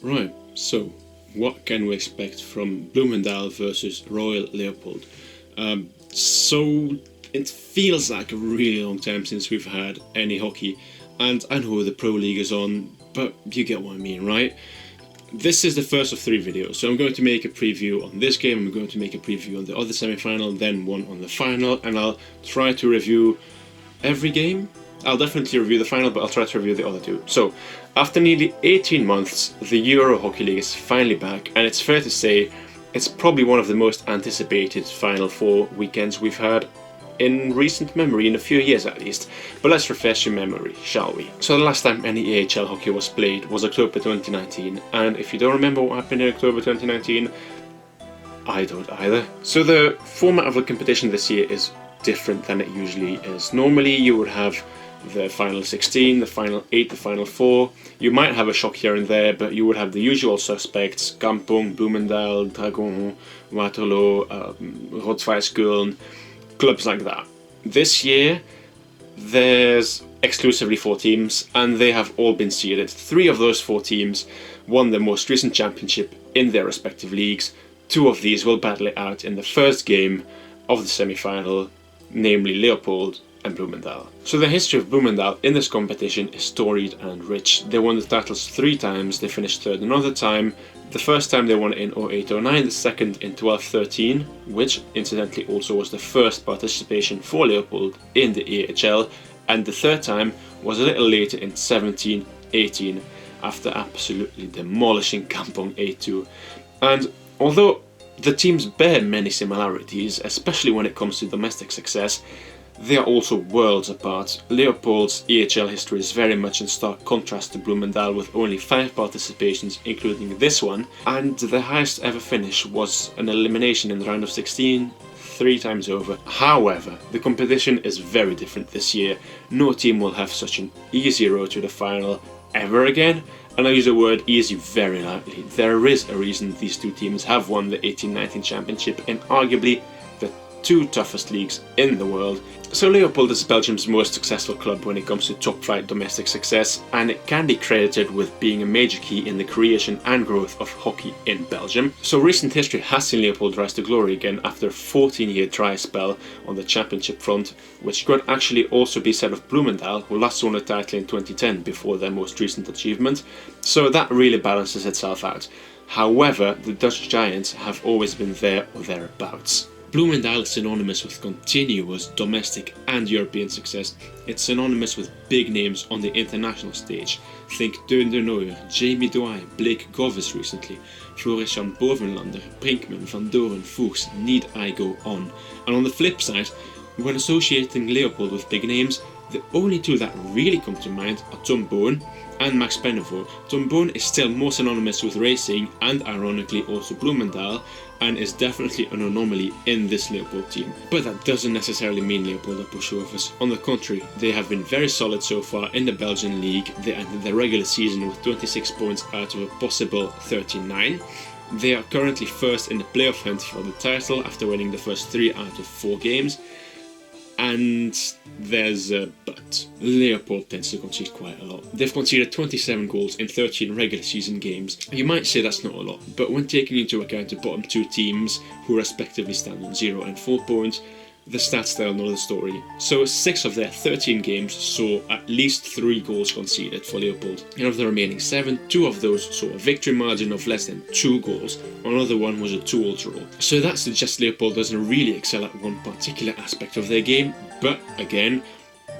Right, so what can we expect from Bloemendaal versus Royal Leopold? So it feels like a really long time since we've had any hockey, and I know the Pro League is on, but you get what I mean, right? This is the first of 3 videos, so I'm going to make a preview on this game, I'm going to make a preview on the other semi-final, then one on the final, and I'll try to review every game. I'll definitely review the final, but I'll try to review the other 2. So, after nearly 18 months, the Euro Hockey League is finally back, and it's fair to say it's probably one of the most anticipated Final Four weekends we've had in recent memory, in a few years at least. But let's refresh your memory, shall we? So the last time any EHL hockey was played was October 2019, and if you don't remember what happened in October 2019, I don't either. So the format of the competition this year is different than it usually is. Normally you would have the final 16, the final 8, the final 4. You might have a shock here and there, but you would have the usual suspects: Kampong, Bloemendaal, Dragon, Waterloo, Rot-Weiss Köln, clubs like that. This year there's exclusively 4 teams, and they have all been seeded. 3 of those 4 teams won the most recent championship in their respective leagues. 2 of these will battle it out in the first game of the semi-final, namely Leopold and Bloemendaal. So the history of Bloemendaal in this competition is storied and rich. They won the titles 3 times, they finished third another time. The first time they won in 08-09, the second in 12-13, which incidentally also was the first participation for Leopold in the EHL, and the third time was a little later in 17-18, after absolutely demolishing Kampong 8-2. And although the teams bear many similarities, especially when it comes to domestic success, they are also worlds apart. Leopold's EHL history is very much in stark contrast to Bloemendaal, with only 5 participations, including this one, and the highest ever finish was an elimination in the round of 16, 3 times over. However, the competition is very different this year. No team will have such an easy road to the final ever again, and I use the word easy very lightly. There is a reason these 2 teams have won the 18-19 championship in arguably the 2 toughest leagues in the world. So Leopold is Belgium's most successful club when it comes to top-flight domestic success, and it can be credited with being a major key in the creation and growth of hockey in Belgium. So recent history has seen Leopold rise to glory again after a 14-year dry spell on the championship front, which could actually also be said of Bloemendaal, who last won the title in 2010 before their most recent achievement. So that really balances itself out. However, the Dutch Giants have always been there or thereabouts. Bloemendaal is synonymous with continuous domestic and European success. It's synonymous with big names on the international stage. Think Teun de Nooijer, Jamie Douai, Blake Govis recently, Floris-Jan Bovenlander, Brinkman, Van Doren, Fuchs, need I go on. And on the flip side, when associating Leopold with big names, the only 2 that really come to mind are Tom Boon and Max Pennevoort. Tom Boon is still more synonymous with racing and ironically also Bloemendaal, and is definitely an anomaly in this Leopold team. But that doesn't necessarily mean Leopold are pushovers. On the contrary, they have been very solid so far in the Belgian league. They ended the regular season with 26 points out of a possible 39. They are currently first in the playoff hunt for the title after winning the first 3 out of 4 games. And there's a but. Leopold tends to concede quite a lot. They've conceded 27 goals in 13 regular season games. You might say that's not a lot, but when taking into account the bottom 2 teams, who respectively stand on 0 and 4 points, the stats tell another story. So 6 of their 13 games saw at least 3 goals conceded for Leopold. And of the remaining 7, 2 of those saw a victory margin of less than 2 goals. Another one was a 2-all draw. So that suggests Leopold doesn't really excel at one particular aspect of their game, but again,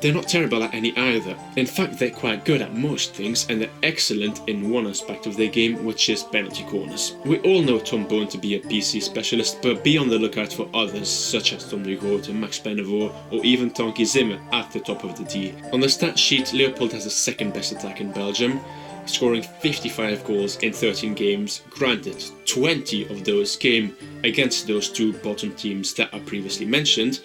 they're not terrible at any either. In fact, they're quite good at most things, and they're excellent in one aspect of their game, which is penalty corners. We all know Tom Boon to be a PC specialist, but be on the lookout for others, such as Tom de Groot, Max Pennevoort, or even Tanky Zimmer at the top of the D. On the stat sheet, Leopold has the 2nd best attack in Belgium, scoring 55 goals in 13 games. Granted, 20 of those came against those 2 bottom teams that I previously mentioned,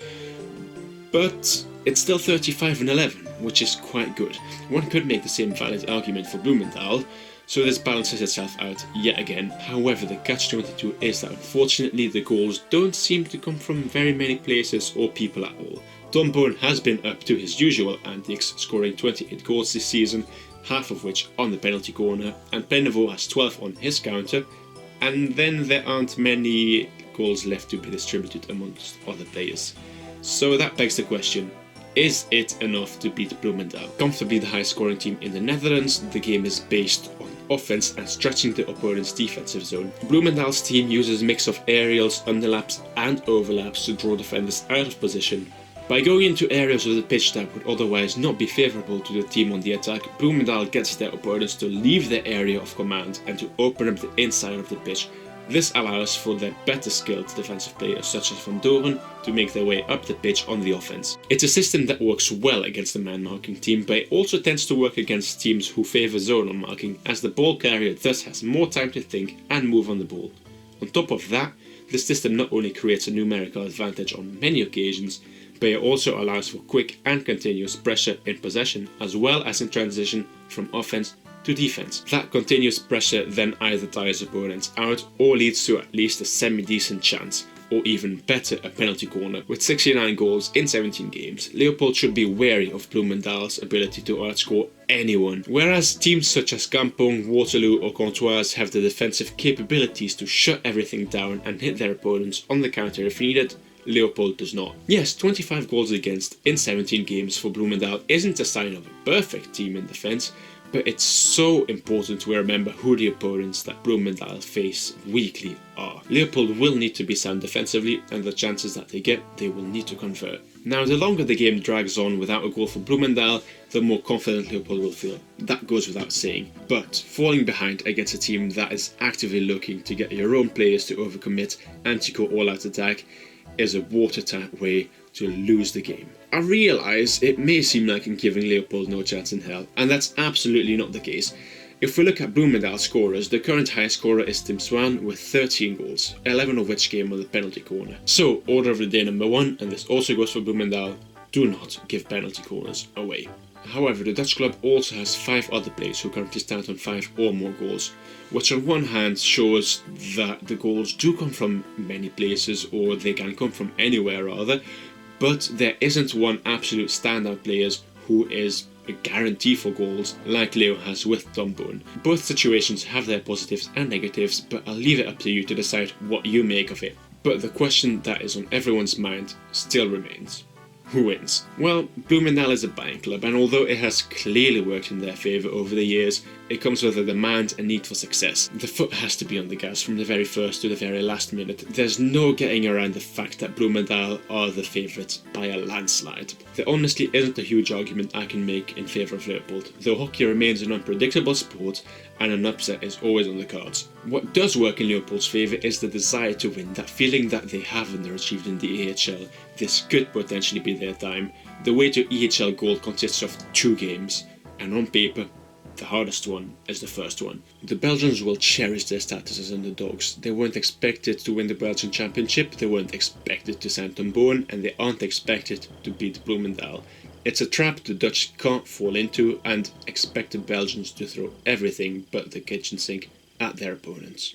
but it's still 35 and 11, which is quite good. One could make the same valid argument for Bloemendaal, so this balances itself out yet again. However, the catch-22 is that unfortunately the goals don't seem to come from very many places or people at all. Tom Boon has been up to his usual antics, scoring 28 goals this season, half of which on the penalty corner, and Plenavo has 12 on his counter, and then there aren't many goals left to be distributed amongst other players. So that begs the question, is it enough to beat Bloemendaal? Comfortably the highest scoring team in the Netherlands, the game is based on offense and stretching the opponent's defensive zone. Bloemendaal's team uses a mix of aerials, underlaps and overlaps to draw defenders out of position. By going into areas of the pitch that would otherwise not be favourable to the team on the attack, Bloemendaal gets their opponents to leave their area of command and to open up the inside of the pitch. This allows for their better skilled defensive players such as Van Doren to make their way up the pitch on the offense. It's a system that works well against the man-marking team, but it also tends to work against teams who favour zonal marking, as the ball carrier thus has more time to think and move on the ball. On top of that, the system not only creates a numerical advantage on many occasions, but it also allows for quick and continuous pressure in possession as well as in transition from offense to defense. That continuous pressure then either tires opponents out or leads to at least a semi-decent chance, or even better, a penalty corner. With 69 goals in 17 games, Leopold should be wary of Bloemendaal's ability to outscore anyone. Whereas teams such as Kampong, Waterloo or Gantoise have the defensive capabilities to shut everything down and hit their opponents on the counter if needed, Leopold does not. Yes, 25 goals against in 17 games for Bloemendaal isn't a sign of a perfect team in defence, but it's so important to remember who the opponents that Bloemendaal face weekly are. Leopold will need to be sound defensively, and the chances that they get, they will need to convert. Now, the longer the game drags on without a goal for Bloemendaal, the more confident Leopold will feel. That goes without saying. But falling behind against a team that is actively looking to get your own players to overcommit and to go all-out attack is a watertight way to lose the game. I realise it may seem like I'm giving Leopold no chance in hell, and that's absolutely not the case. If we look at Bloemendaal scorers, the current highest scorer is Tim Swan with 13 goals, 11 of which came on the penalty corner. So, order of the day number 1, and this also goes for Bloemendaal, do not give penalty corners away. However, the Dutch club also has 5 other players who currently stand on 5 or more goals, which on one hand shows that the goals do come from many places, or they can come from anywhere rather, but there isn't one absolute standout player who is a guarantee for goals like Leo has with Tom Boone. Both situations have their positives and negatives, but I'll leave it up to you to decide what you make of it. But the question that is on everyone's mind still remains. Who wins? Well, Bloemendaal is a buying club, and although it has clearly worked in their favour over the years, it comes with a demand and need for success. The foot has to be on the gas from the very first to the very last minute. There's no getting around the fact that Bloemendaal are the favourites by a landslide. There honestly isn't a huge argument I can make in favour of Leopold, though hockey remains an unpredictable sport and an upset is always on the cards. What does work in Leopold's favour is the desire to win, that feeling that they have underachieved in the EHL. This could potentially be their time. The way to EHL gold consists of 2 games, and on paper, the hardest one is the first one. The Belgians will cherish their status as underdogs. They weren't expected to win the Belgian Championship, they weren't expected to sign Tom Boone, and they aren't expected to beat Bloemendaal. It's a trap the Dutch can't fall into, and expect the Belgians to throw everything but the kitchen sink at their opponents.